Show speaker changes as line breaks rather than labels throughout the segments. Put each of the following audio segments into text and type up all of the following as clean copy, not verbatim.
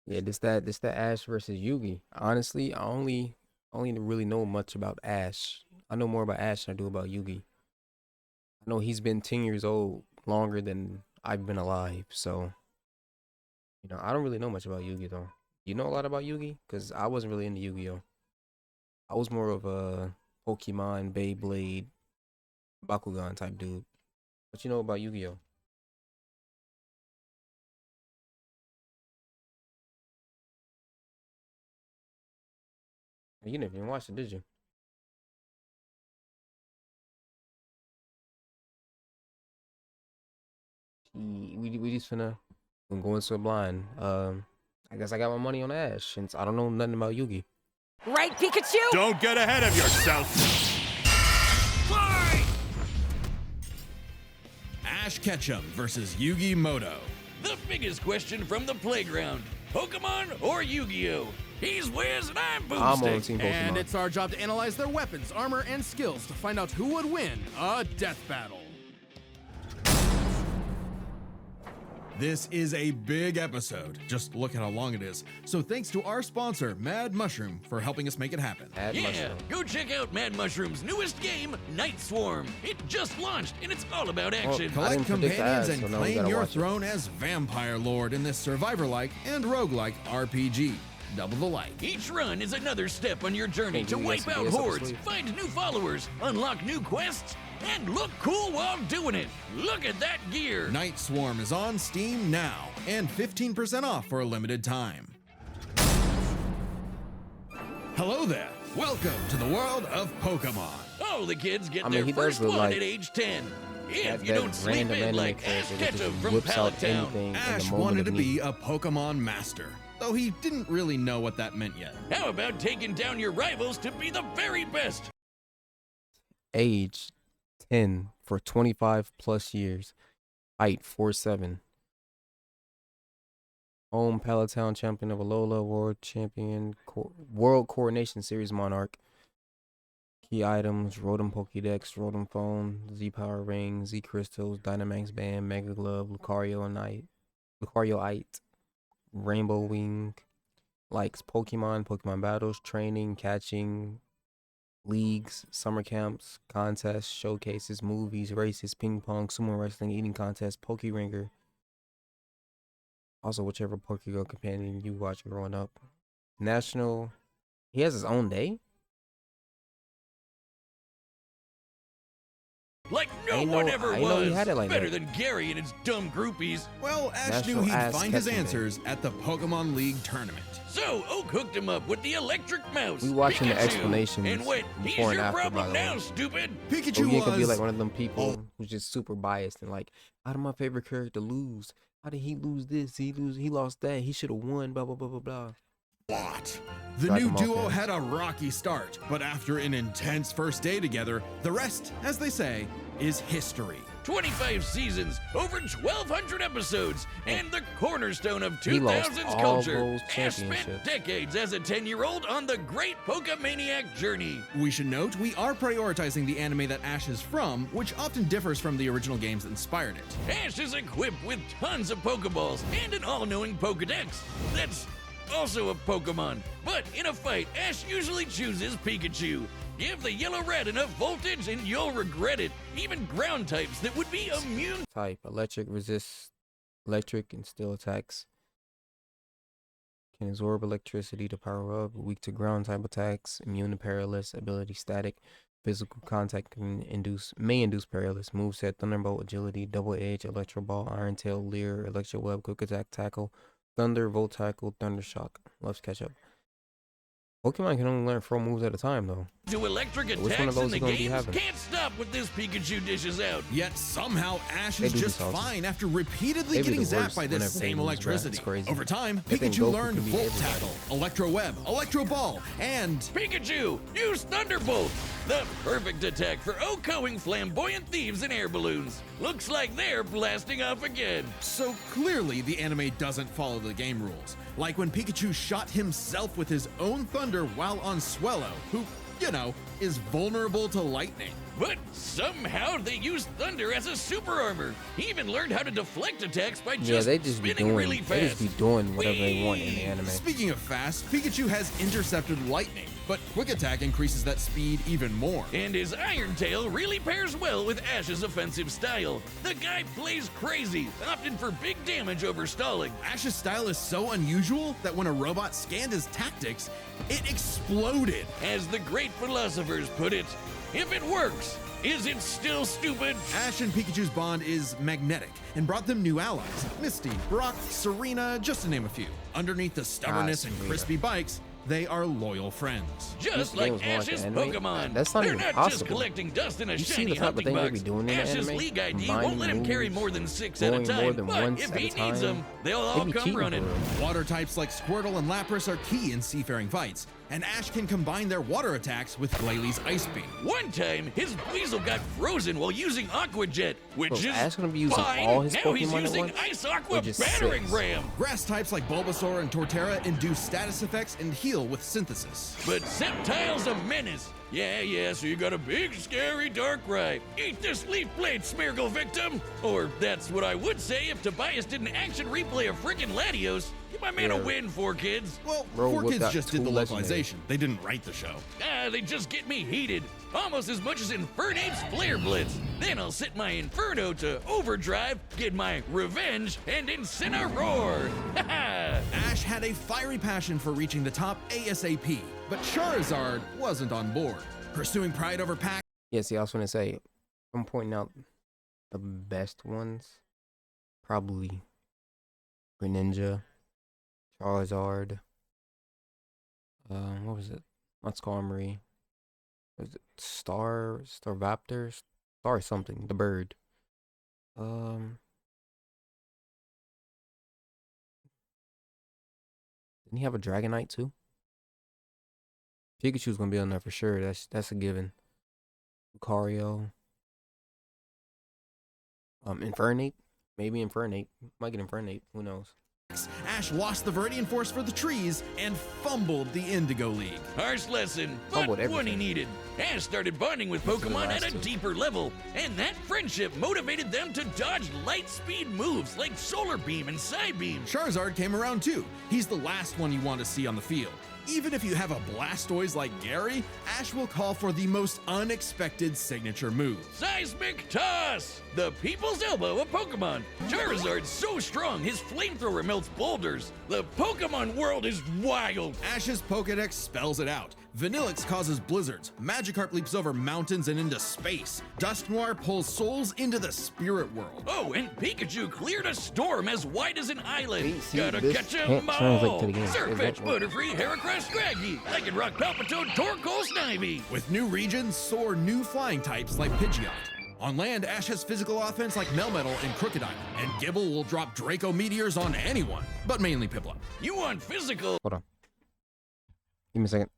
Yeah, this that Ash versus Yugi. Honestly, I only really know much about Ash. I know more about Ash than I do about Yugi. I know he's been 10 years old longer than I've been alive, so I don't really know much about Yugi though. You know a lot about Yugi? Cause I wasn't really into Yu-Gi-Oh. I was more of a Pokemon, Beyblade, Bakugan type dude. What you know about Yu-Gi-Oh? You never even watched it, did you? We just finna go into a blind. I guess I got my money on Ash since I don't know nothing about Yugi.
Right, Pikachu?
Don't get ahead of yourself!
Fight! Ash Ketchum versus Yugi Moto.
The biggest question from the playground. Pokemon or Yu-Gi-Oh? He's Wiz and I'm
I'm on
Boomstick.
Team Pokemon.
And it's our job to analyze their weapons, armor, and skills to find out who would win a death battle. This is a big episode. Just look at how long it is. So thanks to our sponsor, Mad Mushroom, for helping us make it happen.
Add
Yeah,
mushroom.
go check out Mad Mushroom's newest game, Night Swarm. It just launched and it's all about action.
I
Collect
didn't predict
companions
ads,
and
so now we
claim
gotta
your
watch it.
throne as Vampire Lord in this survivor-like and roguelike RPG. Double the like.
Each run is another step on your journey
Hey,
to
you guys
wipe
can
out
get us up to
hordes,
sleep.
find new followers, unlock new quests, and look cool while doing it. Look at that gear.
Night Swarm is on Steam now and 15% off for a limited time. Hello there. Welcome to the world of Pokemon.
All the kids get
I mean,
their
he does
first
look
one
like
at age 10. If
That,
you
that
don't sleep
random
in
anime
like Ash
character that
Ketchum
just
from
whips out
Pallet Town.
anything in
Ash
the moment
wanted to
of
be
need.
a Pokemon master, though he didn't really know what that meant yet.
How about taking down your rivals to be the very best?
Age 10 for 25 plus years. Height 4'7". Home Palatown champion of Alola, world champion, world coronation series monarch. Key items: Rotom Pokédex, Rotom Phone, Z Power Ring, Z Crystals, Dynamax Band, Mega Glove, Lucarioite, Rainbow Wing. Likes Pokemon, Pokemon battles, training, catching, leagues, summer camps, contests, showcases, movies, races, ping pong, sumo wrestling, eating contests, Poke Ringer. Also, whichever Pokemon companion you watch growing up. National. He has his own day?
Like
I
no
ain't
one
know-
ever
I ain't know
was.
he had it like
Better
that.
than Gary and his dumb groupies.
Well, Ash
National
knew he'd
Ass
find his
Catching Day.
answers at the Pokemon League tournament.
So Oak hooked him up with the electric mouse.
We watching the
Pikachu.
explanations
And wait, he's
before and
your
after, by
problem
the
now,
way.
stupid.
Pikachu
Ogien could be
was
like one of them people who's just super biased and like, how did my favorite character lose? How did he lose this? He lost that. He should have won. Blah blah blah blah blah.
lot. The
Dragon
new
Ball
duo
fans.
had a rocky start, but after an intense first day together, the rest, as they say, is history.
25 seasons, over 1,200 episodes, and the cornerstone of
He lost
2000s
all
culture.
those
Ash spent
championships.
decades as a 10-year-old on the great Pokemaniac journey.
We should note we are prioritizing the anime that Ash is from, which often differs from the original games that inspired it.
Ash is equipped with tons of Pokeballs and an all-knowing Pokedex. That's also a Pokemon. But in a fight, Ash usually chooses Pikachu. Give the yellow red enough voltage and you'll regret it. Even ground types that would be immune.
Type electric resists electric and steel attacks. Can absorb electricity to power up. Weak to ground type attacks. Immune to paralysis. Ability static. Physical contact may induce paralysis. Moveset: Thunderbolt, Agility, Double Edge, Electro Ball, Iron Tail, Leer, Electro Web, Quick Attack, Tackle, Thunder, Volt Tackle, Thunder Shock. Loves catch up. Pokemon can only learn 4 moves at a time though.
To electric
Which one of
attacks
those
in the
you gonna be
games
having?
can't stop what this Pikachu dishes out.
Yet somehow Ash
They
is
do
just
these houses.
fine after repeatedly
They be
getting
the
zapped
worst
by this
whenever they
same
lose, bruh.
electricity.
It's crazy.
Over time,
They think
Pikachu
Goku
learned
can be
Volt
everybody.
Tackle, Electro Web, Electro Ball, and
Pikachu, use Thunderbolt! The perfect attack for OHKOing flamboyant thieves in air balloons. Looks like they're blasting off again.
so clearly the anime doesn't follow the game rules. Like when Pikachu shot himself with his own thunder while on Swellow, who, you know, is vulnerable to lightning.
But somehow they use thunder as a super armor. He even learned how to deflect attacks by just
they just be
spinning
doing
really
they just
fast.
be doing whatever they want in the anime.
Speaking of fast, Pikachu has intercepted lightning, but Quick Attack increases that speed even more.
And his Iron Tail really pairs well with Ash's offensive style. The guy plays crazy, opting for big damage over stalling.
Ash's style is so unusual that when a robot scanned his tactics, it exploded.
As the great philosophers put it, if it works, is it still stupid?
Ash and Pikachu's bond is magnetic and brought them new allies. Misty, Brock, Serena, just to name a few. Underneath the stubbornness and
Serena.
crispy bikes, they are loyal friends.
Just
This
like
game was more like
Ash's
an anime.
Pokemon.
That's not
They're
even
not
possible.
just collecting dust in a
You see
shiny
the type of
hunting
thing they
box.
be doing in the
Ash's
anime?
League ID
Combining
won't let him carry
moves,
more than 6 at a
going more
time.
than
But
once
if
at
he
a
needs
time.
them, they'll
They
all
be
come
cheating
running.
for real.
Water types like Squirtle and Lapras are key in seafaring fights, and Ash can combine their water attacks with Glalie Ice Beam.
One time, his Weasel got frozen while using Aqua Jet, which
So
is
Ash gonna be using
fine.
all his
Now he's
Pokemon at
using
once?
Ice Aqua
Or just
Battering
6?
Ram.
Grass types like Bulbasaur and Torterra induce status effects and heal with synthesis.
But Sceptile's a menace. Yeah, so you got a big, scary Darkrai. Eat this leaf blade, Smeargle victim! Or that's what I would say if Tobias did an action replay of frickin' Latios. Give my man a
Yeah.
win, 4Kids.
Well,
Bro
Four
whipped
Kids
out
just did
2
the
legendary.
localization. They didn't write the show.
They just get me heated. Almost as much as Infernape's Flare Blitz. Then I'll set my Inferno to overdrive, get my revenge, and Incineroar. Haha!
Ash had a fiery passion for reaching the top ASAP, but Charizard wasn't on board. Pursuing pride over pack,
Yeah, see, I was gonna say, I'm pointing out the best ones. Probably Greninja, Charizard. What was it? Not Skarmory. Was it Staraptor? Star something. The bird. Didn't he have a Dragonite too? Pikachu's gonna be on there for sure. That's a given. Lucario. Infernape. Maybe Infernape. Might get Infernape. Who knows?
Ash lost the Viridian Force for the trees and fumbled the Indigo League.
Harsh lesson, but
Fumbled
one he
everything.
needed. Ash started bonding with
Except for the
Pokemon at
last
a
2.
deeper level, and that friendship motivated them to dodge light speed moves like Solar Beam and Psy Beam.
Charizard came around too. He's the last one you want to see on the field. Even if you have a Blastoise like Gary, Ash will call for the most unexpected signature move.
Seismic Toss! The people's elbow of Pokemon. Charizard's so strong, his flamethrower melts boulders. The Pokemon world is wild.
Ash's Pokedex spells it out. Vanillix causes blizzards. Magikarp leaps over mountains and into space. Dusknoir pulls souls into the spirit world.
Oh, and Pikachu cleared a storm as wide as an island.
See,
Gotta
this
catch 'em
can't translate
all.
to the game.
Surfetch,
Exactly.
Butterfree, Heracross, Scraggy, Lycanroc, Palpitoad, Torkoal, Snivy.
With new regions, soar new flying types like Pidgeot. On land, Ash has physical offense like Melmetal and Crocodile, and Gibble will drop Draco Meteors on anyone, but mainly Piplup.
You want physical?
Hold on. Give me a second.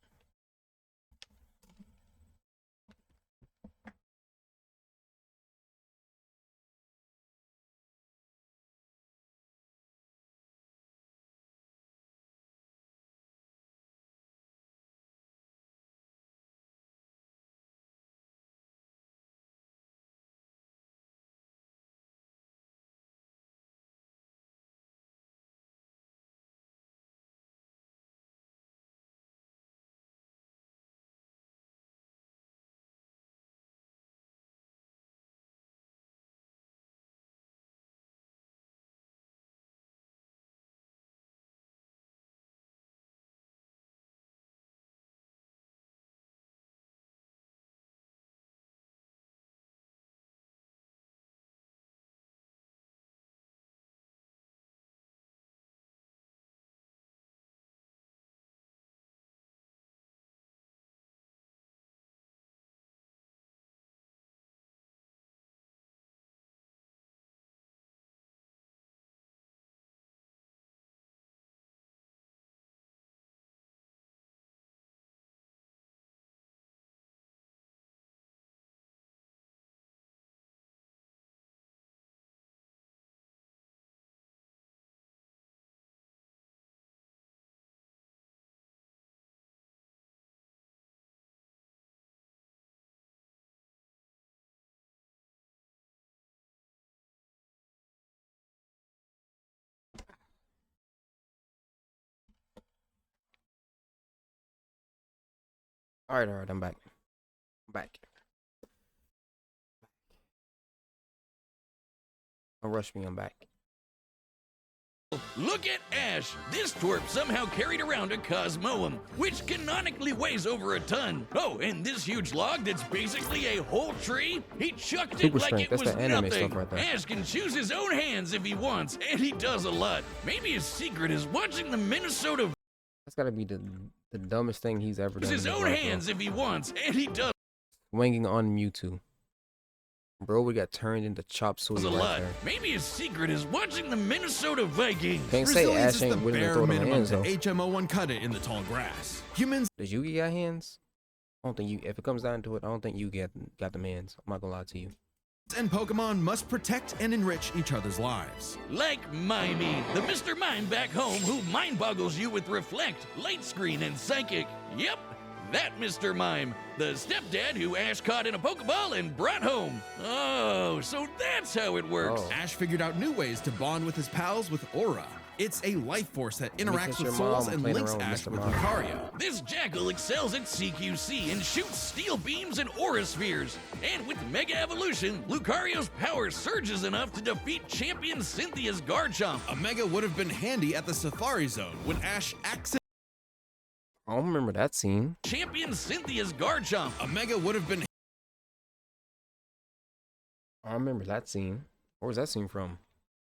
All right, I'm back. I'm back. Don't rush me, I'm back.
Look at Ash. This twerp somehow carried around a Cosmoem, which canonically weighs over a ton. Oh, and this huge log that's basically a whole tree? He chucked
Super
it like
strength.
it
That's
was
the anime
nothing.
stuff right there.
Ash can choose his own hands if he wants, and he does a lot. Maybe his secret is watching the Minnesota
That's gotta be the dumbest thing he's ever done.
his
in
own
life,
hands
bro.
if he wants, and he does
Swinging on Mewtwo. Bro, we got turned into chop suey
a
right
lot.
there.
Maybe his secret is watching the Minnesota Vikings.
Can't say
Resilience
Ash
is the
ain't willing to
bare
throw them
minimum
hands
to
though.
HMO1 cut it in the tall grass. Humans
Does Yugi got hands? I don't think you. If it comes down to it, I don't think Yugi got the hands. I'm not gonna lie to you.
and Pokemon must protect and enrich each other's lives.
Like Mimey, the Mr. Mime back home who mind boggles you with Reflect, Light Screen, and Psychic. Yep, that Mr. Mime, the stepdad who Ash caught in a Pokeball and brought home. Oh, so that's how it works.
Oh.
Ash figured out new ways to bond with his pals with Aura. It's a life force that interacts
kiss
with
your
souls
mom
and
playing
links
around with
Ash
Mr.
with
Mime.
Lucario.
This Jackal excels at CQC and shoots steel beams and aura spheres. And with Mega Evolution, Lucario's power surges enough to defeat champion Cynthia's Garchomp.
A Mega would have been handy at the Safari Zone when Ash accidentally.
I don't remember that scene.
Champion Cynthia's Garchomp.
A Mega would have been
I don't remember that scene. Where was that scene from?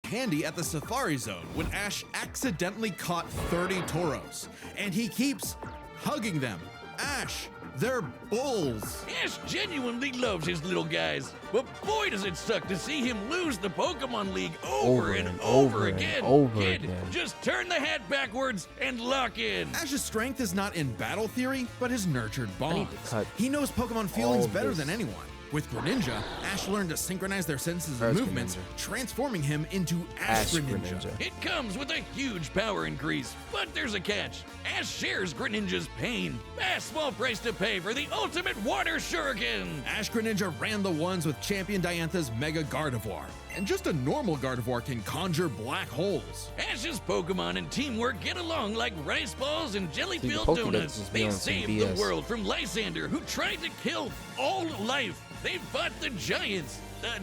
handy at the Safari Zone when Ash accidentally caught 30 Tauros. And he keeps hugging them. Ash, they're bulls.
Ash genuinely loves his little guys, but boy does it suck to see him lose the Pokemon League over and over again. Kid,
again.
just turn the hat backwards and lock in.
Ash's strength is not in battle theory, but his nurtured bonds.
cut
He knows Pokemon feelings
all
better
this.
than anyone. With Greninja, Ash learned to synchronize their senses and
Earth
movements,
Greninja.
transforming him into Ash Greninja.
It comes with a huge power increase, but there's a catch. Ash shares Greninja's pain. A small price to pay for the ultimate water shuriken.
Ash Greninja ran the ones with Champion Diantha's Mega Gardevoir. And just a normal Gardevoir can conjure black holes.
Ash's Pokemon and teamwork get along like rice balls and jelly-filled
Pokédex
donuts.
is
They
beyond some
saved
BS.
the world from Lysander, who tried to kill all life. They fought the giants,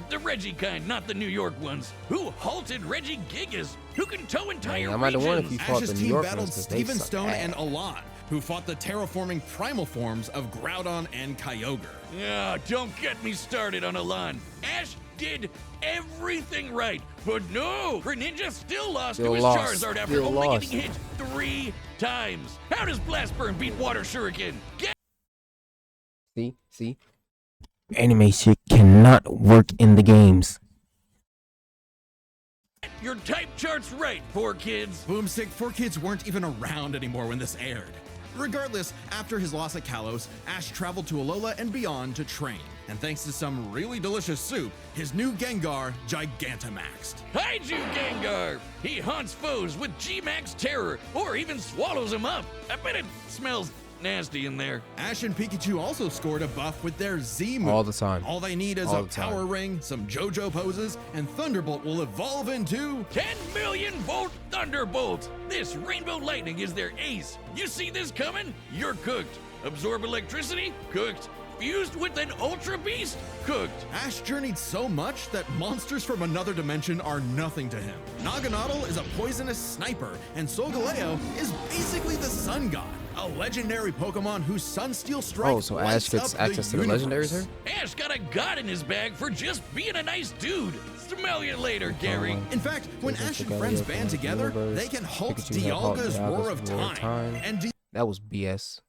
the Reggie kind, not the New York ones, who halted Reggie Gigas, who can tow entire
I might have won if
regions.
you fought
Ash's
the New
team
York
battled
ones, 'cause they
Steven
suck
Stone
ass.
and Alon, who fought the terraforming primal forms of Groudon and Kyogre.
Ah, don't get me started on Alon. Ash did everything right, but no, Greninja still lost to
Still
his
lost.
Charizard after
Still
only
lost.
getting hit 3 times. How does Blast Burn beat Water Shuriken? Get
See? Anime shit cannot work in the games.
your type charts right, poor kids.
Boomstick 4 Kids weren't even around anymore when this aired. Regardless, after his loss at Kalos, Ash traveled to Alola and beyond to train. And thanks to some really delicious soup, his new Gengar Gigantamaxed.
Kaiju Gengar! He haunts foes with G-Max Terror, or even swallows them up. I bet it smells nasty in there.
Ash and Pikachu also scored a buff with their Z move.
All the time.
All they need is
All
a
the time.
Power Ring, some JoJo poses, and Thunderbolt will evolve into
10 million volt Thunderbolt! This Rainbow Lightning is their ace. You see this coming? You're cooked. Absorb electricity? Cooked. Fused with an Ultra Beast? Cooked.
Ash journeyed so much that monsters from another dimension are nothing to him. Naganadel is a poisonous sniper, and Solgaleo is basically the sun god, a legendary Pokemon whose Sunsteel Strike
Oh, so Ash
lights
gets
up
access to the
universe.
legendaries here?
Ash got a god in his bag for just being a nice dude. Smell you later, Gary.
In fact, when
Pikachu
Ash and
got
friends
it
band
from the
together,
universe.
they can halt
Pikachu had halt
Dialga's Roar of Time. And
That was BS.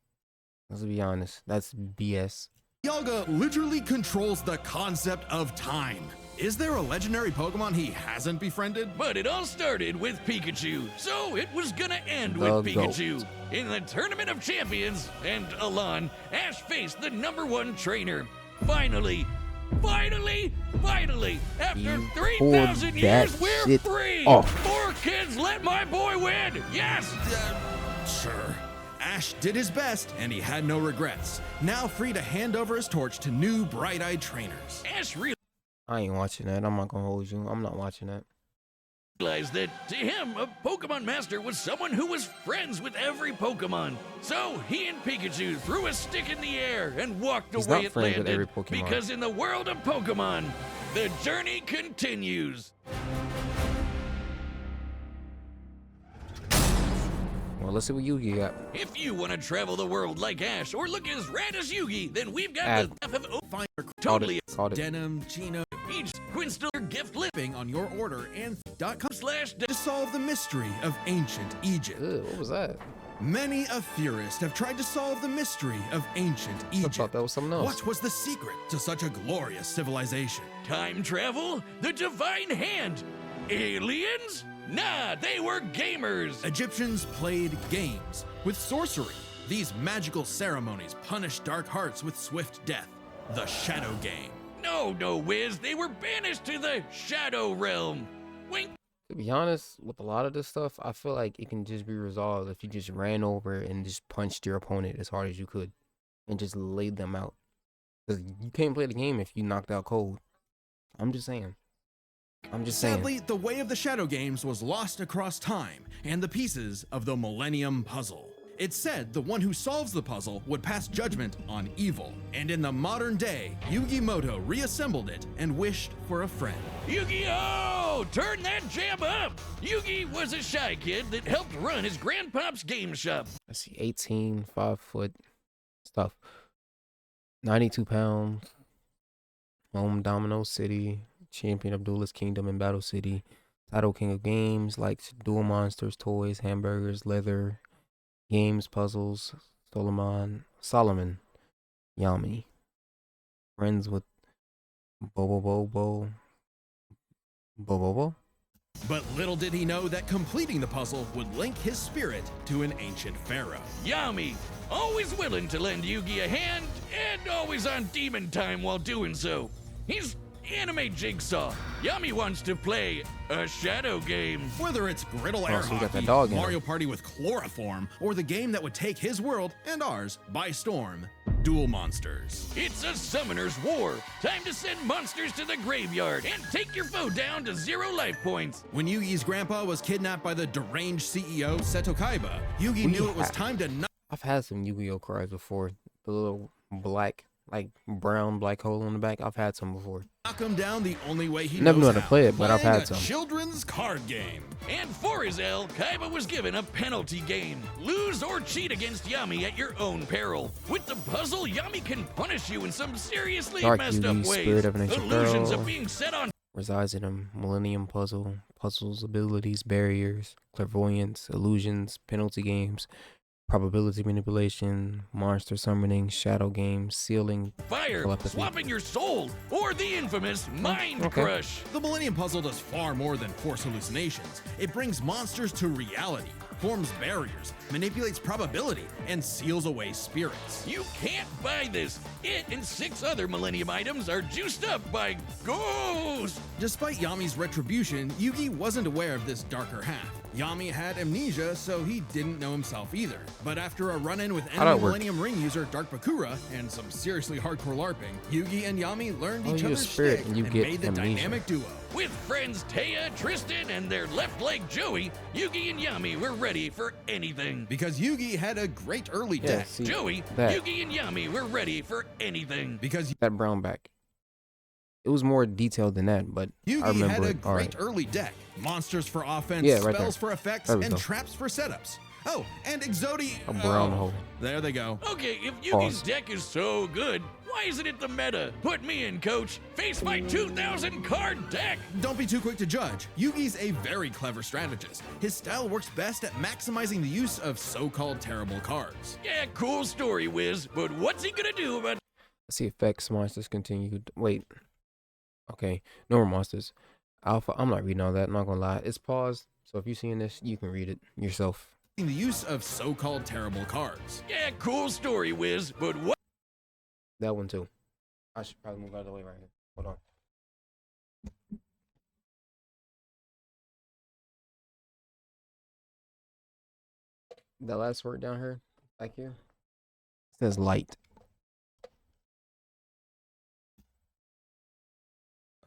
Let's be honest. That's BS.
Dialga literally controls the concept of time. Is there a legendary Pokemon he hasn't befriended?
But it all started with Pikachu, so it was gonna end
The
with
goat.
Pikachu. In the Tournament of Champions, and Alon, Ash faced the #1 trainer. Finally, after
You
3,000
pulled
years,
that
we're
shit
free!
off.
4 kids, let my boy win! Yes!
Sure. Ash did his best, and he had no regrets. Now free to hand over his torch to new bright-eyed trainers.
Ash really
I ain't watching that. I'm not gonna hold you. I'm not watching that.
realized that to him, a Pokemon Master was someone who was friends with every Pokemon. So he and Pikachu threw a stick in the air and walked
He's
away
not
it
friends with
landed.
every Pokemon.
Because in the world of Pokemon, the journey continues.
Well, let's see what Yugi got.
If you want to travel the world like Ash or look as rad as Yugi, then we've got
Ad.
the stuff of
Find your
totally
Called it.
denim, chino,
each Quinstill gift list
shipping on your order and .com
/
to solve the mystery of ancient Egypt.
Ugh, what was that?
Many a theorist have tried to solve the mystery of ancient
I
Egypt.
thought that was something else.
What was the secret to such a glorious civilization?
time travel, the divine hand, aliens? Nah, they were gamers.
Egyptians played games with sorcery. These magical ceremonies punished dark hearts with swift death. The Shadow Game.
No, Wiz, they were banished to the Shadow Realm. Wink.
To be honest, with a lot of this stuff, I feel like it can just be resolved if you just ran over and just punched your opponent as hard as you could and just laid them out. Because you can't play the game if you knocked out cold. I'm just saying.
Sadly, the way of the Shadow Games was lost across time and the pieces of the Millennium Puzzle. It's said the one who solves the puzzle would pass judgment on evil. And in the modern day, Yugi Moto reassembled it and wished for a friend.
Yu-Gi-Oh! Turn that jam up! Yugi was a shy kid that helped run his grandpop's game shop.
Let's see, 18, 5 foot stuff. 92 pounds. Home Domino City. Champion of Duelist Kingdom in Battle City. Title King of Games. Likes dual monsters, toys, hamburgers, leather, games, puzzles. Solomon. Yami. Friends with Bobo.
But little did he know that completing the puzzle would link his spirit to an ancient pharaoh.
Yami, always willing to lend Yugi a hand and always on demon time while doing so. He's anime Jigsaw. Yami wants to play a shadow game.
Whether it's Griddle Air
so you got that
Hockey,
dog in
Mario Party with chloroform, or the game that would take his world and ours by storm, Duel Monsters.
It's a summoner's war. Time to send monsters to the graveyard and take your foe down to 0 life points.
When Yugi's grandpa was kidnapped by the deranged CEO Seto Kaiba, Yugi knew it was time to knock
I've had some Yu-Gi-Oh cards before. The little black, like brown black hole in the back. I've had some before.
him down the only way he
Never
knows
knew how to play it, but I've
playing
had
a
some.
children's card game.
And for his L, Kaiba was given a penalty game. Lose or cheat against Yami at your own peril. With the puzzle, Yami can punish you in some seriously
Dark
messed
Yugi,
up ways.
Spirit of an Ancient
Illusions
Girl.
of being set on
Resides in a Millennium puzzles, abilities, barriers, clairvoyance, illusions, penalty games, probability manipulation, monster summoning, shadow games, sealing,
fire,
telepathy.
swapping your soul, or the infamous Mind
Okay.
Crush.
The Millennium Puzzle does far more than force hallucinations. It brings monsters to reality, forms barriers, manipulates probability, and seals away spirits.
You can't buy this. It and 6 other Millennium items are juiced up by ghosts.
Despite Yami's retribution, Yugi wasn't aware of this darker half. Yami had amnesia, so he didn't know himself either. But after a run-in with
How'd that
enemy
work?
Millennium Ring user Dark Bakura and some seriously hardcore LARPing, Yugi and Yami learned each
you're a
other's
spirit
shtick
and you get
made the
amnesia.
dynamic duo.
With friends Taya, Tristan, and their left leg Joey, Yugi and Yami were ready for anything.
Because Yugi had a great early
Yeah,
deck.
see,
Joey,
that,
Yugi, and Yami were ready for anything.
Because
that brown back. It was more detailed than that, but I
Yugi had
remember
a
it. All
great
right.
early deck. Monsters for offense,
Yeah, right
spells
there.
for effects,
There we
and
go.
traps for setups. Oh, and Exodi.
A brown hole.
There they go.
Okay, if Yugi's
Pause.
deck is so good, why isn't it the meta? Put me in, coach. Face my 2,000 card deck.
Don't be too quick to judge. Yugi's a very clever strategist. His style works best at maximizing the use of so-called terrible cards.
Yeah, cool story, Wiz, but what's he gonna do about
Let's see effects, monsters continued. Wait. Okay, no more monsters. Alpha, I'm not reading all that, I'm not gonna lie. It's paused, so if you're seeing this, you can read it yourself.
The use of so-called terrible cards.
Yeah, cool story, Wiz, but what?
That one too. I should probably move out of the way right here. Hold on. The last word down here, back here, says light.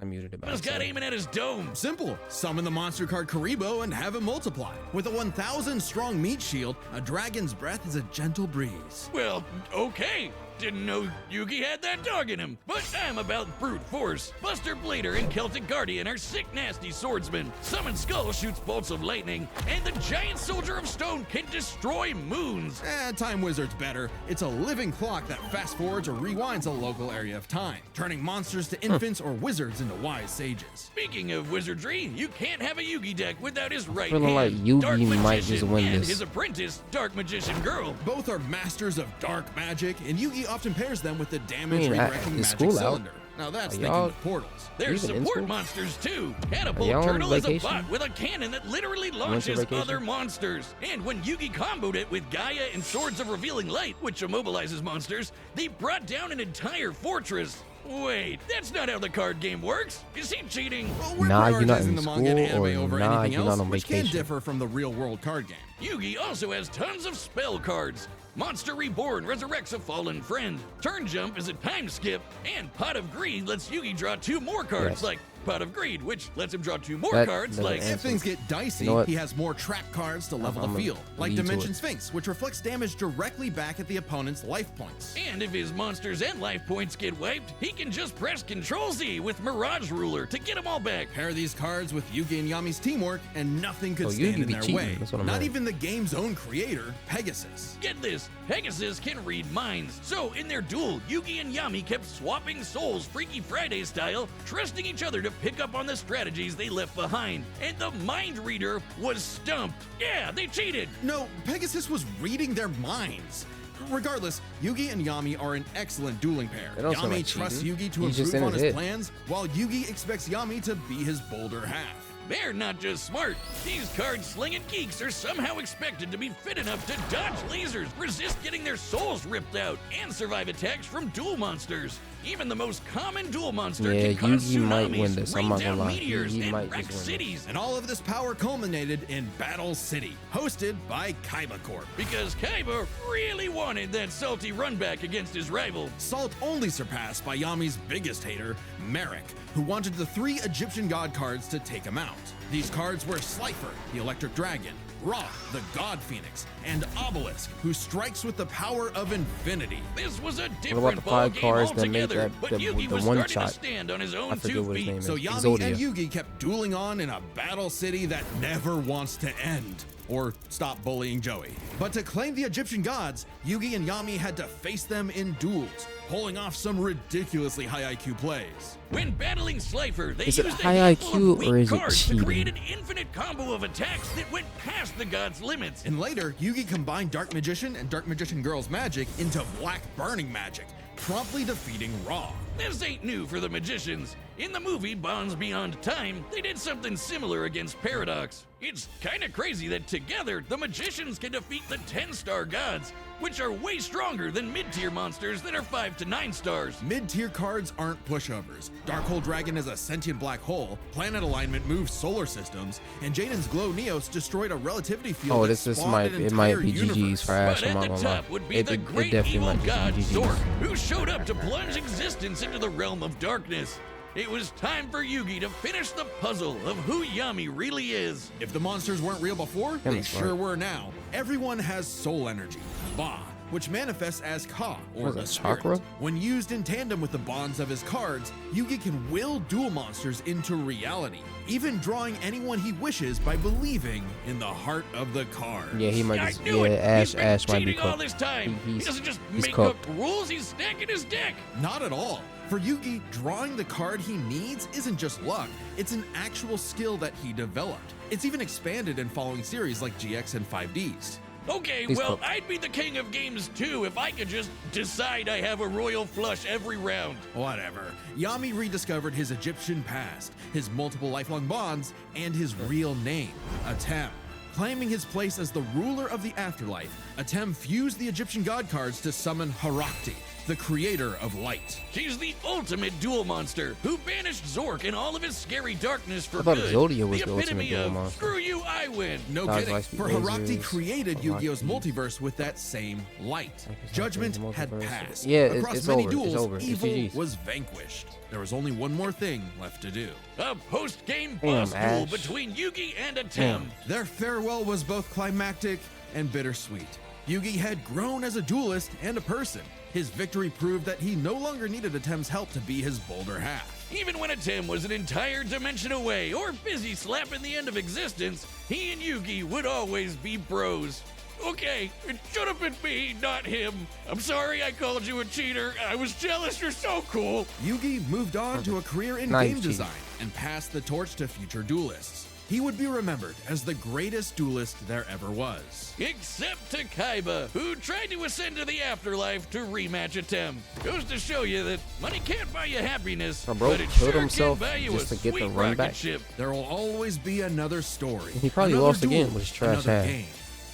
I muted it by
Just got
accident.
aiming at his dome.
Simple. Summon the monster card Karibo and have it multiply. With a 1,000 strong meat shield, a dragon's breath is a gentle breeze.
Well, okay. Didn't know Yugi had that dog in him, but I'm about brute force. Buster Blader and Celtic Guardian are sick, nasty swordsmen. Summon Skull shoots bolts of lightning, and the giant soldier of stone can destroy moons.
Time Wizard's better. It's a living clock that fast forwards or rewinds a local area of time, turning monsters to infants or wizards into wise sages.
Speaking of wizardry, you can't have a Yugi deck without his right
Feeling
hand,
like Yugi
Dark
might
Magician,
just win
and
this.
his apprentice, Dark Magician Girl.
Both are masters of dark magic, and Yugi often pairs them with the damage
I mean,
redirecting
is
magic
school out?
cylinder. Now that's
Are
thinking
y'all-
of portals.
There's
Even in
support
school?
monsters too.
Are
Catapult
y'all on
Turtle is a
vacation?
bot with a cannon that literally launches
vacation?
other monsters. And when Yugi comboed it with Gaia and Swords of Revealing Light, which immobilizes monsters, they brought down an entire fortress. Wait, that's not how the card game works. Is he cheating?
Well, we're
Nah, you're not
prioritizing
in
the manga and
school,
anime
or
over
nah,
anything
you're not
else,
on
which can
vacation.
differ from the real-world card game.
Yugi also has tons of spell cards. Monster Reborn resurrects a fallen friend. Turn Jump is a time skip. And Pot of Greed lets Yugi draw 2 more cards,
Yes.
like Pot of Greed, which lets him draw 2 more
That
cards,
doesn't
like...
answer.
If things get dicey,
You know what?
he has more trap cards to level
I'm
the field, like
lead to
Dimension
it.
Sphinx, which reflects damage directly back at the opponent's life points.
And if his monsters and life points get wiped, he can just press Ctrl-Z with Mirage Ruler to get them all back.
Pair these cards with Yugi and Yami's teamwork, and nothing could
Oh,
stand
Yugi
in
be
their
cheating.
way.
That's what I'm
Not
hearing.
even the game's own creator, Pegasus.
Get this, Pegasus can read minds. So in their duel, Yugi and Yami kept swapping souls Freaky Friday style, trusting each other to pick up on the strategies they left behind. And the mind reader was stumped. Yeah, they cheated.
No, Pegasus was reading their minds. Regardless, Yugi and Yami are an excellent dueling pair.
They don't sound
Yami
like
trusts
cheating.
Yugi to
He's just
improve
in
on
his
his
head.
plans, while Yugi expects Yami to be his bolder half.
They're not just smart. These card-slinging geeks are somehow expected to be fit enough to dodge lasers, resist getting their souls ripped out, and survive attacks from duel monsters. Even the most common duel monster
Yeah,
can cause
Yugi might
tsunamis,
win this, I'm
rain
not gonna
down
lie.
meteors,
He
and
might
wreck
just win this.
cities.
And all of this power culminated in Battle City, hosted by Kaiba Corp.
Because Kaiba really wanted that salty run back against his rival.
Salt only surpassed by Yami's biggest hater, Merrick, who wanted the 3 Egyptian god cards to take him out. These cards were Slifer, the Electric Dragon, Roth, the God Phoenix, and Obelisk, who strikes with the power of infinity.
This was a
about
different
the
ball
5
game
cards that make
altogether,
that-
but
the
Yugi was
one
starting
shot?
to stand on his
I
own
forget
2
what his
feet.
name is.
So Yami
Exodia.
and Yugi kept dueling on in a battle city that never wants to end. Or stop bullying Joey. But to claim the Egyptian gods, Yugi and Yami had to face them in duels, pulling off some ridiculously high IQ plays.
When battling Slifer, they
Is it
used a
high
handful
IQ
of weak
or is it
cards to create
cheating?
an infinite combo of attacks that went past the god's limits.
And later, Yugi combined Dark Magician and Dark Magician Girl's magic into Black Burning magic, promptly defeating Ra.
This ain't new for the magicians. In the movie Bonds Beyond Time, they did something similar against Paradox. It's kinda crazy that together, the magicians can defeat the 10-star gods, which are way stronger than mid-tier monsters that are 5 to 9 stars.
Mid-tier cards aren't pushovers. Darkhold Dragon is a sentient black hole, planet alignment moves solar systems, and Jaden's Glow Neos destroyed a relativity field
Oh,
that
this
spawned
might
an
it might
entire
be GG's
universe.
for Ash.
But
I'm
at
not
the
gonna lie.
top would be
It
the great
definitely
evil
might
god
be
Zork,
GG's.
who showed up to plunge existence into the realm of darkness. It was time for Yugi to finish the puzzle of who Yami really is.
If the monsters weren't real before, they
that's
sure
smart.
were now. Everyone has soul energy, Ba, which manifests as Ka, or
What
the
is that,
spirit.
chakra?
When used in tandem with the bonds of his cards, Yugi can will dual monsters into reality, even drawing anyone he wishes by believing in the heart of the card.
Yeah, he might
I
just.
knew
Yeah,
it.
Ash.
He's been
Ash might be
cheating all
cooked.
this time. He
He's-
doesn't just
he's
make
cooked.
up rules. He's stacking his deck.
Not at all. For Yugi, drawing the card he needs isn't just luck, it's an actual skill that he developed. It's even expanded in following series like GX and 5Ds.
Okay,
He's
well,
cooked.
I'd be the king of games too if I could just decide I have a royal flush every round.
Whatever. Yami rediscovered his Egyptian past, his multiple lifelong bonds, and his real name, Atem. Claiming his place as the ruler of the afterlife, Atem fused the Egyptian god cards to summon Harakti, the creator of light.
She's the ultimate duel monster who banished Zork and all of his scary darkness for
I thought
good.
Zodia was
the
the ultimate
epitome
duel
of
monster.
screw you, I win.
No
Stars,
kidding,
light speed
for Herakti
lasers,
created Yu-Gi-Oh's
Herakti.
multiverse with that same light.
Like
Judgment
Herakti's
had
multiverse.
passed.
Yeah,
Across
it's
many
over.
duels,
It's over. It's
evil
GG's.
was vanquished. There was only one more thing left to do.
A post-game
Damn,
boss duel
Ash.
between Yugi and a
Damn.
Tem.
Their farewell was both climactic and bittersweet. Yugi had grown as a duelist and a person. His victory proved that he no longer needed Atem's help to be his bolder half.
Even when a Tem was an entire dimension away or busy slapping the end of existence, he and Yugi would always be bros. Okay, it should have been me, not him. I'm sorry I called you a cheater. I was jealous. You're so cool.
Yugi moved on to a career in
Nice
game
cheating.
design and passed the torch to future duelists. He would be remembered as the greatest duelist there ever was.
Except to Kaiba, who tried to ascend to the afterlife to rematch a Tem. Goes to show you that money can't buy you happiness,
So bro
but it
killed
sure
himself
can buy you
just
a
to get the
sweet
run
rocket
back?
ship.
There will always be another story.
He probably
another
lost again
duel,
with his trash
another
hat.
game,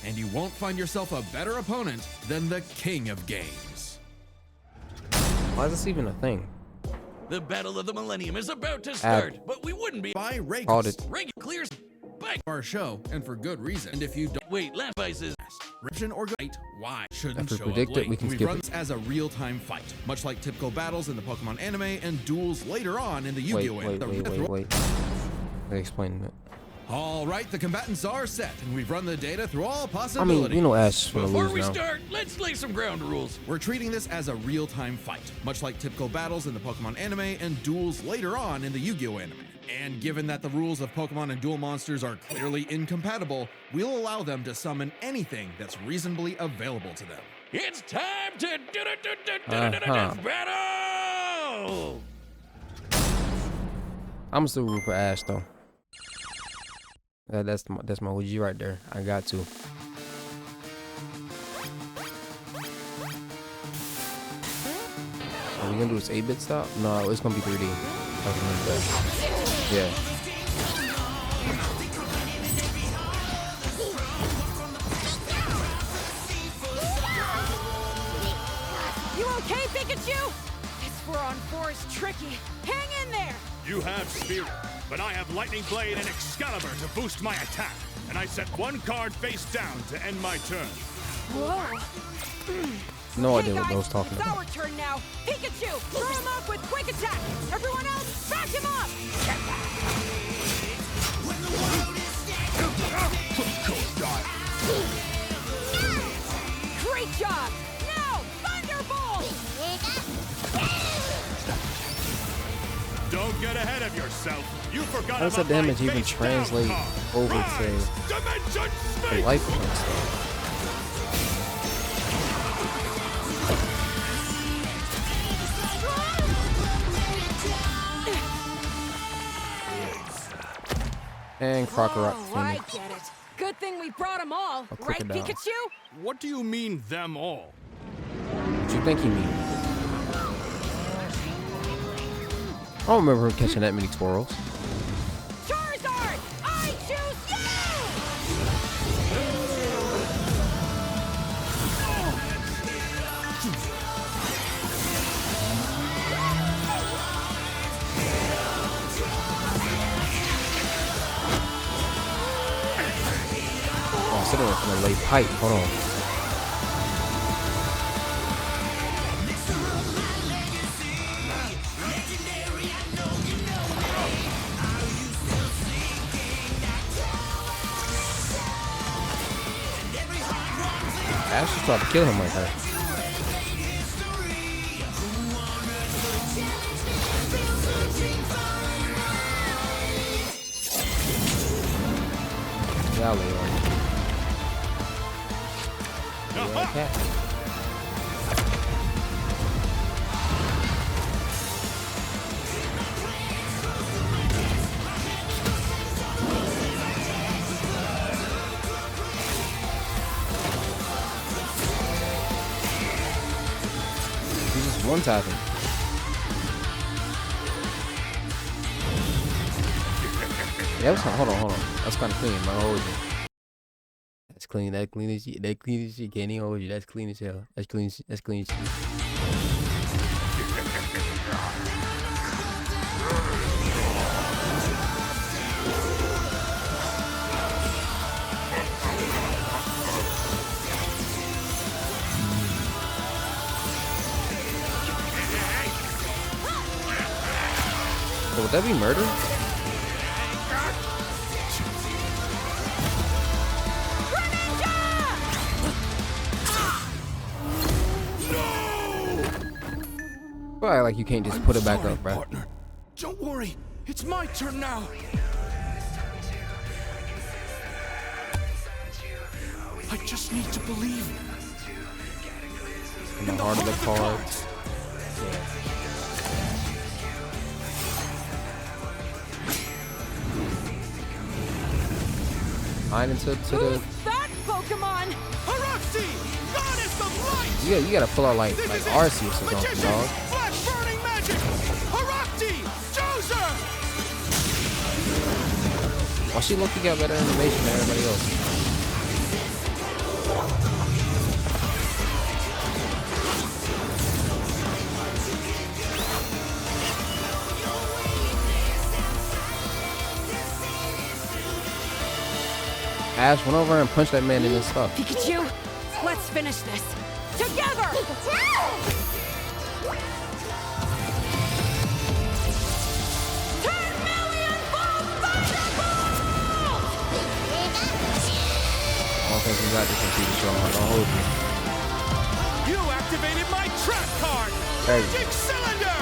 and you won't find yourself a better opponent than the king of games.
Why is this even a thing?
The Battle of the Millennium is about to start, but we wouldn't be
By
Called
reeacts,
it.
regular clears by
our show, and for good reason. And if you don't
wait, last vices.
Revision or guide, why shouldn't
If we
show
predict
up
it,
late.
we can
We've
skip
run
it.
this as a real-time fight, much like typical battles in the Pokemon anime and duels later on in the
Wait,
Yu-Gi-Oh! anime.
wait. They explained it.
All right, the combatants are set, and we've run the data through all
I
possibilities.
mean, you know Ash is gonna
Before
lose
we
now.
start, let's lay some ground rules.
We're treating this as a real-time fight, much like typical battles in the Pokemon anime and duels later on in the Yu-Gi-Oh! Anime. And given that the rules of Pokemon and duel monsters are clearly incompatible, we'll allow them to summon anything that's reasonably available to them.
It's time to
Uh-huh.
Death Battle!
I'm still root for Ash though. That's my OG right there. I got to. Are we gonna do this 8-bit stop? No, it's gonna be 3D. I remember that. Yeah.
You okay, Pikachu? This 4-on-4 is tricky. Hang in there!
You have Spirit, but I have Lightning Blade and Excalibur to boost my attack. And I set one card face down to end my turn.
Whoa!
No
Hey
idea what
guys,
those talking
it's
about.
our turn now. Pikachu, throw him up with quick attack. Everyone else, back him up. Great job. Now, Thunderbolt.
Don't get ahead of yourself. You forgot
How does
about
that damage
my
even
face
translate
down card.
over
Rise,
to
Dimension
the
Space!
life points? And Crocodile
Oh, I
Phoenix.
get it. Good thing we brought them all,
A
right,
crocodile.
Pikachu?
What do you mean, them all?
What you think he mean? I don't remember him catching that many squirrels.
Charizard, I choose you!
Oh, I'm sitting there from the late pipe. Hold on. Ash just tried to kill him like that. Yeah, Leon. Yeah, cat. He's just one tapping. Yeah, hold on. That's kind of clean. My hold you. That's clean. That clean as shit. That clean as shit. Can't even hold you. That's clean as hell. That's clean. That's clean as shit. would that be murder? Probably like you can't just put it back up, bro.
Partner. Don't worry. It's my turn now. I just need to believe.
In the heart of the cards. Mine into the.
Who's that Pokemon?
Haruxi, goddess of light.
You gotta pull out like Arceus or something,
Magician,
dog.
flash burning magic. Haruxi, Joser.
Why she look got better animation than everybody else? Ash went over and punched that man in his stuff.
Pikachu, let's finish this. Together!
I don't think we got this in Pikachu. I'm not gonna hold you.
You activated my trap card.
Hey.
Magic Cylinder.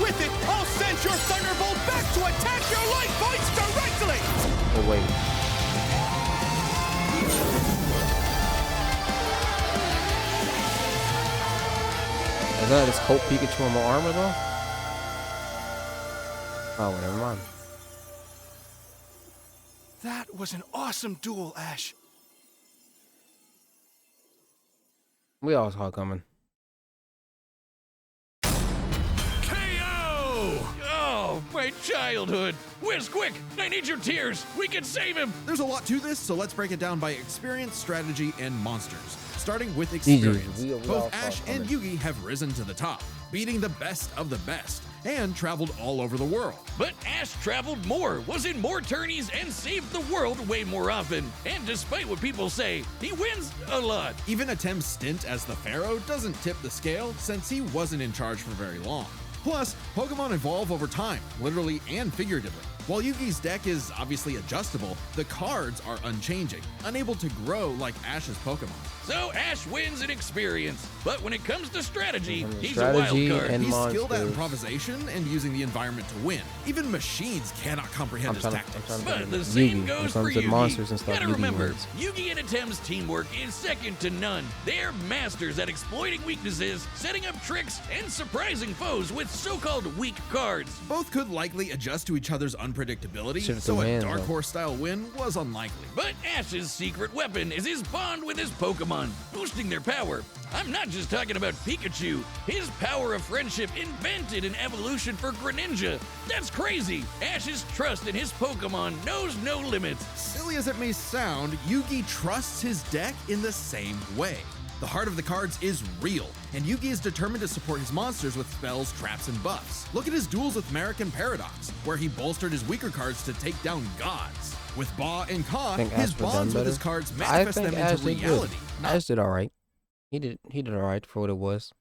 With it, I'll send your Thunderbolt back to attack your life points directly.
Oh wait. Is that his Colt Pikachu and more armor though? Oh, well, never mind.
That was an awesome duel, Ash.
We all saw it coming.
KO! Oh, my childhood. Whiz, quick! I need your tears. We can save him.
There's a lot to this, so let's break it down by experience, strategy, and monsters. Starting with
Easy.
experience.
We all
Both
saw
Ash
it
and
coming.
Yugi have risen to the top, beating the best of the best, and traveled all over the world.
But Ash traveled more, was in more tourneys, and saved the world way more often. And despite what people say, he wins a lot.
Even Atem's stint as the Pharaoh doesn't tip the scale since he wasn't in charge for very long. Plus, Pokemon evolve over time, literally and figuratively. While Yugi's deck is obviously adjustable, the cards are unchanging, unable to grow like Ash's Pokemon.
So Ash wins in experience, but when it comes to strategy, he's
Strategy
a wild card.
and
He's skilled at
monsters.
improvisation and using the environment to win. Even machines cannot comprehend his tactics.
But the
Yugi,
same
when
goes
it
for
comes to
Yugi.
monsters and stuff,
Gotta
Yugi
remember,
wins.
Yugi and Atem's teamwork is second to none. They're masters at exploiting weaknesses, setting up tricks, and surprising foes with so-called weak cards.
Both could likely adjust to each other's unpredictability,
Should've
so
threw
a
hands,
Dark
though.
Horse style win was unlikely.
But Ash's secret weapon is his bond with his Pokemon, boosting their power. I'm not just talking about Pikachu. His power of friendship invented an evolution for Greninja. That's crazy. Ash's trust in his Pokemon knows no limits.
Silly as it may sound, Yugi trusts his deck in the same way. The heart of the cards is real, and Yugi is determined to support his monsters with spells, traps, and buffs. Look at his duels with Merrick and Paradox, where he bolstered his weaker cards to take down gods. With Ba and Ka,
Think
his
Ash would've
bonds
done
with his
better.
cards
I
manifest
think
them
Ash
into
did good.
reality. Not
Ash did all right. He did all right for what it was.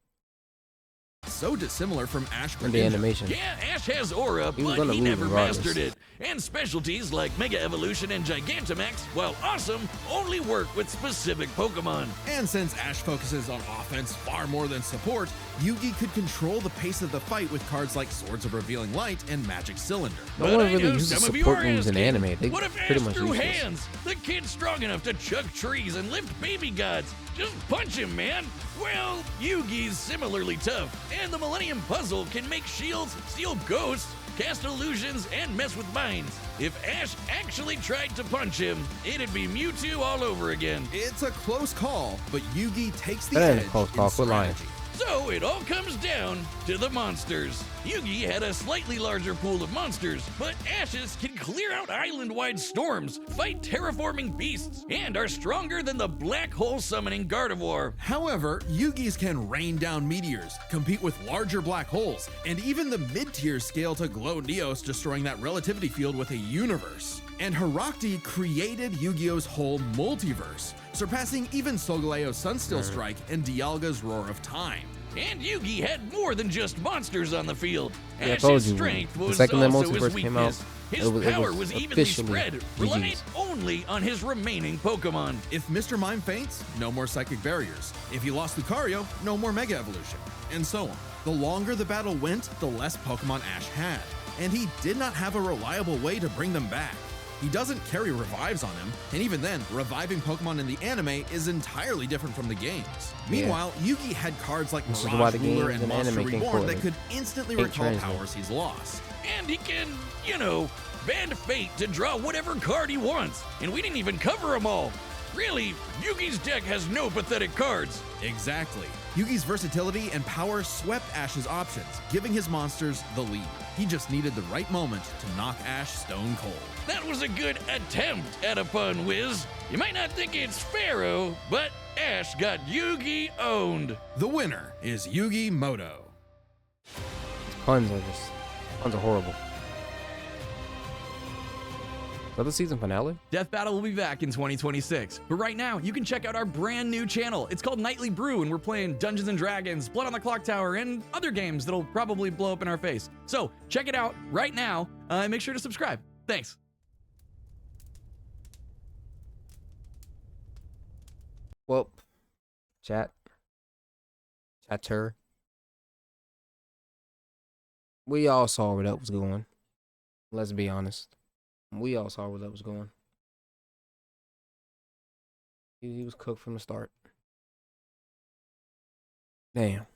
so dissimilar from Ash
And the
Greninja.
animation.
Yeah, Ash has aura,
He was
but
gonna
he
lose
never
regardless.
mastered it. And specialties like Mega Evolution and Gigantamax, while awesome, only work with specific Pokemon.
And since Ash focuses on offense far more than support, Yugi could control the pace of the fight with cards like Swords of Revealing Light and Magic Cylinder.
No
But
one
I
really
know
uses
some of you
support
are
moves in
asking,
anime. They
what if
pretty
Ash
much
threw
useless.
hands? The kid's strong enough to chuck trees and lift baby gods. Just punch him, man. Well, Yugi's similarly tough, and the Millennium Puzzle can make shields, steal ghosts, cast illusions, and mess with minds. If Ash actually tried to punch him, it'd be Mewtwo all over again.
It's a close call, but Yugi takes the
That ain't
edge
a close
in
call. Quit lying.
strategy.
So it all comes down to the monsters. Yugi had a slightly larger pool of monsters, but Ash's can clear out island-wide storms, fight terraforming beasts, and are stronger than the black hole summoning Gardevoir.
However, Yugi's can rain down meteors, compete with larger black holes, and even the mid-tier scale to Glow Neos, destroying that relativity field with a universe. And Herakti created Yu-Gi-Oh's whole multiverse, surpassing even Solgaleo's Sunstill Strike and Dialga's Roar of Time.
And Yugi had more than just monsters on the field.
Yeah, I told
Ash's
you,
strength
the
was
second that
also his
multiverse came out,
weakness. His
it was
power was evenly
officially
spread, relying
GG's.
only on his remaining Pokemon.
If Mr. Mime faints, no more psychic barriers. If he lost Lucario, no more Mega Evolution, and so on. The longer the battle went, the less Pokemon Ash had, and he did not have a reliable way to bring them back. He doesn't carry revives on him, and even then, reviving Pokemon in the anime is entirely different from the games. Meanwhile, Yugi had cards like
This is why
Mirage
the
Ruler
games
and
and
Monster
anime can't
Reborn that
correlate.
could instantly
Can't
recall
translate.
powers he's lost.
And he can, bend fate to draw whatever card he wants. And we didn't even cover them all. Really, Yugi's deck has no pathetic cards.
Exactly. Yugi's versatility and power swept Ash's options, giving his monsters the lead. He just needed the right moment to knock Ash stone cold.
That was a good attempt at a pun, Wiz. You might not think it's Pharaoh, but Ash got Yugi owned.
The winner is Yugi Moto.
Puns are horrible. Is that the season finale?
Death Battle will be back in 2026. But right now, you can check out our brand new channel. It's called Nightly Brew, and we're playing Dungeons & Dragons, Blood on the Clock Tower, and other games that'll probably blow up in our face. So check it out right now, and make sure to subscribe. Thanks.
Well, chatter. We all saw where that was going. Let's be honest. We all saw where that was going. He was cooked from the start. Damn.